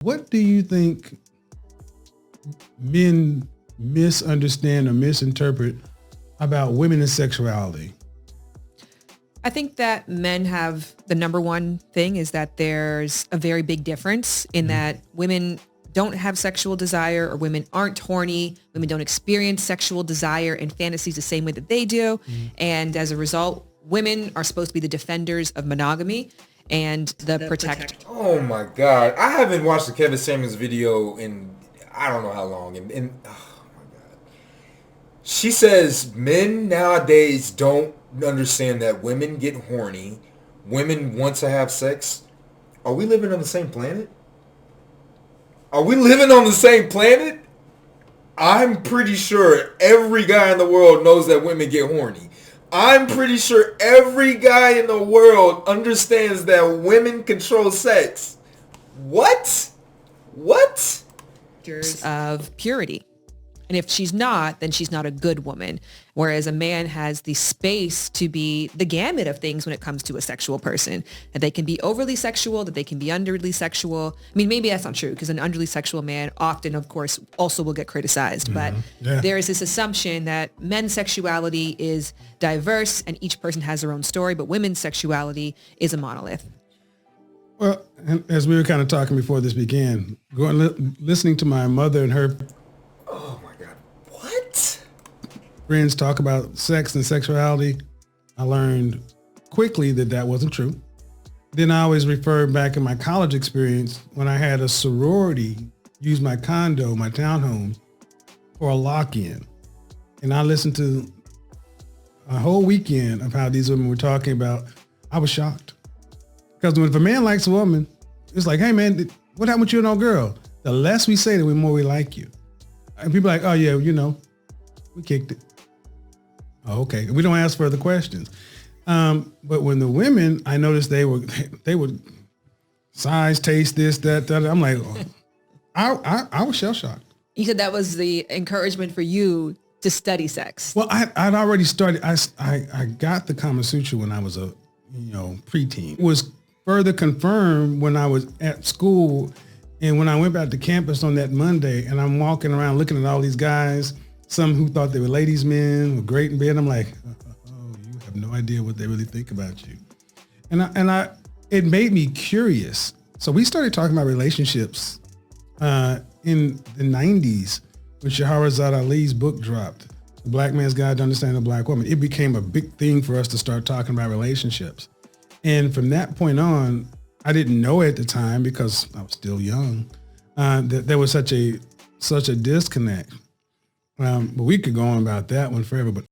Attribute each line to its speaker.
Speaker 1: What do you think men misunderstand or misinterpret about women and sexuality?
Speaker 2: I think that men have the number one thing is that there's a very big difference in that women don't have sexual desire or women aren't horny. Women don't experience sexual desire and fantasies the same way that they do. And as a result, women are supposed to be the defenders of monogamy and the protector.
Speaker 3: Oh my God. I haven't watched the Kevin Samuels video in I don't know how long. And oh my God. She says men nowadays don't understand that women get horny. Women want to have sex. Are we living on the same planet? Are we living on the same planet? I'm pretty sure every guy in the world knows that women get horny. I'm pretty sure every guy in the world understands that women control sex. What? What?
Speaker 2: Of purity. And if she's not, then she's not a good woman. Whereas a man has the space to be the gamut of things when it comes to a sexual person. That they can be overly sexual, that they can be underly sexual. I mean, maybe that's not true because an underly sexual man often, of course, also will get criticized. But there is this assumption that men's sexuality is diverse and each person has their own story, but women's sexuality is a monolith.
Speaker 1: Well, and as we were kind of talking before this began, listening to my mother and her friends talk about sex and sexuality, I learned quickly that that wasn't true. Then I always refer back in my college experience when I had a sorority use my condo, my townhome, for a lock-in. And I listened to a whole weekend of how these women were talking about. I was shocked. Because if a man likes a woman, it's like, hey man, what happened with you and old girl? The less we say, the more we like you. And people are like, oh yeah, we kicked it. Oh, okay. We don't ask further questions. But when the women, I noticed they would size, taste this, that. I'm like, I was shell shocked.
Speaker 2: You said that was the encouragement for you to study sex.
Speaker 1: Well, I'd already started. I got the Kama Sutra when I was a preteen. It was further confirmed when I was at school, and when I went back to campus on that Monday, and I'm walking around looking at all these guys. Some who thought they were ladies' men, were great in bed. I'm like, oh, you have no idea what they really think about you. And it made me curious. So we started talking about relationships in the 90s when Shahrazad Ali's book dropped, The Black Man's Guide to Understanding a Black Woman. It became a big thing for us to start talking about relationships. And from that point on, I didn't know at the time because I was still young, that there was such a disconnect. But we could go on about that one forever. But